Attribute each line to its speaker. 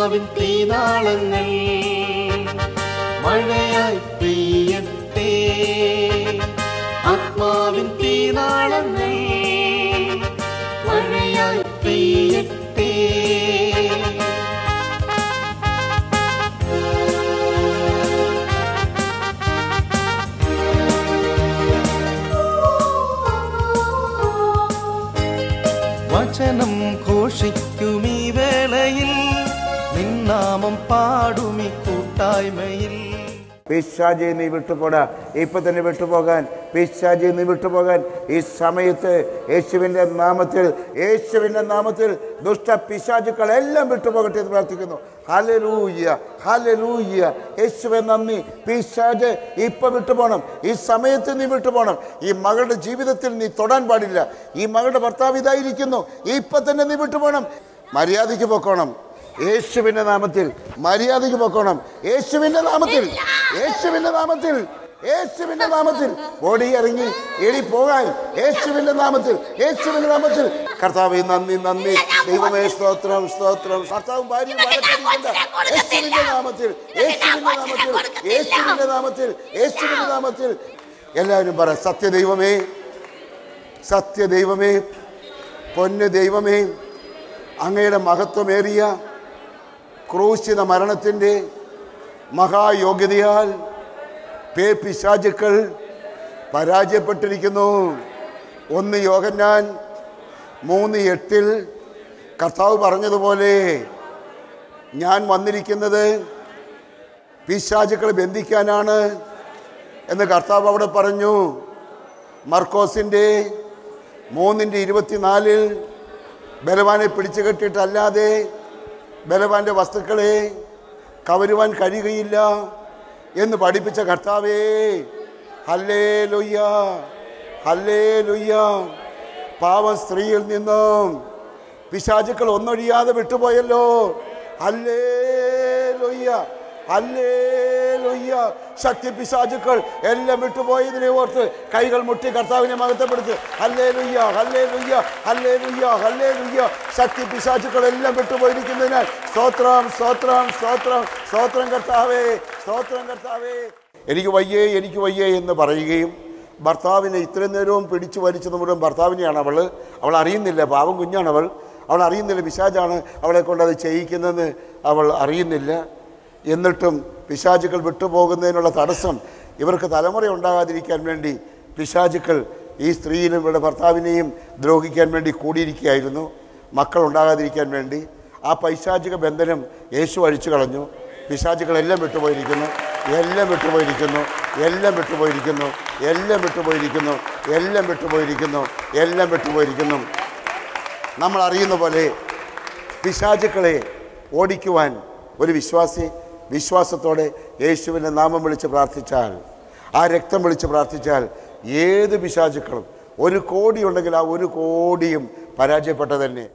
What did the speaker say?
Speaker 1: ആത്മാവിൻ തീനാളങ്ങൾ മഴയായി പെയ്യട്ടെ. ആത്മാവിൻ തീനാളങ്ങൾ മഴയായി പെയ്യട്ടെ. വചനം ഘോഷിക്കുമീ വേളയിൽ, നിന്നാമം പാടുമീ കൂട്ടായ്മയിൽ.
Speaker 2: പിശാചിൽ നീ വിട്ടുപോടാ, ഇപ്പൊ തന്നെ വിട്ടുപോകാൻ, പിശാചിൽ നീ വിട്ടുപോകാൻ ഈ സമയത്ത് യേശുവിൻ്റെ നാമത്തിൽ ദുഷ്ട പിശാചുക്കളെല്ലാം വിട്ടുപോകട്ടെ എന്ന് പ്രാർത്ഥിക്കുന്നു. Hallelujah, hallelujah. യേശുവേ നന്ദി. പിശാച് ഇപ്പൊ വിട്ടുപോകണം, ഈ സമയത്ത് നീ വിട്ടുപോകണം. ഈ മകളുടെ ജീവിതത്തിൽ നീ തൊടാൻ പാടില്ല. ഈ മകളുടെ ഭർത്താവ് ഇതായിരിക്കുന്നു, ഇപ്പൊ തന്നെ നീ വിട്ടുപോകണം. മര്യാദയ്ക്ക് പൊക്കോണം യേശുവിൻ്റെ നാമത്തിൽ, മര്യാദയ്ക്ക് പൊക്കോണം യേശുവിൻ്റെ നാമത്തിൽ, യേശുവിൻ്റെ നാമത്തിൽ, യേശുവിൻ്റെ നാമത്തിൽ. ഓടി ഇറങ്ങി എടി പോകാൻ യേശുവിൻ്റെ നാമത്തിൽ, യേശുവിൻ്റെ നാമത്തിൽ. കർത്താവേ നന്ദി, നന്ദി. ദൈവമേ സ്തോത്രം, സ്തോത്രം. കർത്താവും ഭാര്യയും വഴക്കടിക്കണ്ട. യേശുവിൻ്റെ നാമത്തിൽ, യേശുവിൻ്റെ നാമത്തിൽ, യേശുവിൻ്റെ നാമത്തിൽ, യേശുവിൻ്റെ നാമത്തിൽ. എല്ലാവരും പറ, സത്യദൈവമേ, സത്യദൈവമേ, പൊന്നു ദൈവമേ, അങ്ങയുടെ മഹത്വമേറിയ ക്രൂശിത മരണത്തിൻ്റെ മഹായോഗ്യതയാൽ പിശാചുക്കൾ പരാജയപ്പെട്ടിരിക്കുന്നു. 1 യോഹന്നാൻ 3:8 കർത്താവ് പറഞ്ഞതുപോലെ ഞാൻ വന്നിരിക്കുന്നത് പിശാചുക്കളെ ബന്ധിക്കാനാണ് എന്ന് കർത്താവ് അവിടെ പറഞ്ഞു. മർക്കോസിൻ്റെ 3:24 ബലവാനെ പിടിച്ചു കെട്ടിയിട്ടല്ലാതെ ബലവാന്റെ വസ്തുക്കളെ കവരുവാൻ കഴിയുകയില്ല എന്ന് പഠിപ്പിച്ച കർത്താവേ, ഹല്ലേലൂയ, ഹല്ലേലൂയ. പാവ സ്ത്രീയിൽ നിന്നും പിശാചുക്കൾ ഒന്നൊഴിയാതെ വിട്ടുപോയല്ലോ. Hallelujah, hallelujah. ശക്തി പിശാചുക്കൾ എല്ലാം വിട്ടുപോയതിനെ ഓർത്ത് കൈകൾ മുട്ടി കർത്താവിനെ മഹത്വപ്പെടുത്തി. Hallelujah, hallelujah, hallelujah, hallelujah. ശക്തി പിശാചുക്കൾ എല്ലാം വിട്ടുപോയിരിക്കുന്നതിനാൽ സ്തോത്രം, സ്തോത്രം, സ്തോത്രം, സ്തോത്രം കർത്താവേ, സ്തോത്രം കർത്താവേ. എനിക്ക് വയ്യേ, എനിക്ക് വയ്യേ എന്ന് പറയുകയും ഭർത്താവിനെ ഇത്രയും നേരവും പിടിച്ചു വലിച്ചത് മുഴുവൻ ഭർത്താവിനെയാണ്. അവൾ അറിയുന്നില്ല, പാവം കുഞ്ഞാണ് അവൾ അറിയുന്നില്ല പിശാചാണ് അവളെ കൊണ്ട് അത് ചെയ്യിക്കുന്നതെന്ന് അവൾ അറിയുന്നില്ല. എന്നിട്ടും പിശാചുക്കൾ വിട്ടുപോകുന്നതിനുള്ള തടസ്സം ഇവർക്ക് തലമുറ ഉണ്ടാകാതിരിക്കാൻ വേണ്ടി പിശാചുക്കൾ ഈ സ്ത്രീയിലും ഇവരുടെ ഭർത്താവിനെയും ദ്രോഹിക്കാൻ വേണ്ടി കൂടിയിരിക്കുകയായിരുന്നു, മക്കൾ ഉണ്ടാകാതിരിക്കാൻ വേണ്ടി. ആ പൈശാചിക ബന്ധനം യേശു അഴിച്ചു കളഞ്ഞു. പിശാചുക്കളെല്ലാം വിട്ടുപോയിരിക്കുന്നു, എല്ലാം വിട്ടുപോയിരിക്കുന്നു, എല്ലാം വിട്ടുപോയിരിക്കുന്നു, എല്ലാം വിട്ടുപോയിരിക്കുന്നു, എല്ലാം വിട്ടുപോയിരിക്കുന്നു, എല്ലാം വിട്ടുപോയിരിക്കുന്നു. നമ്മൾ അറിയുന്ന പോലെ പിശാചുക്കളെ ഓടിക്കുവാൻ ഒരു വിശ്വാസത്തോടെ യേശുവിൻ്റെ നാമം വിളിച്ച് പ്രാർത്ഥിച്ചാൽ, ആ രക്തം വിളിച്ച് പ്രാർത്ഥിച്ചാൽ ഏത് പിശാചുക്കളും 1 കോടി ഉണ്ടെങ്കിൽ ആ 1 കോടിയും പരാജയപ്പെട്ട തന്നെ.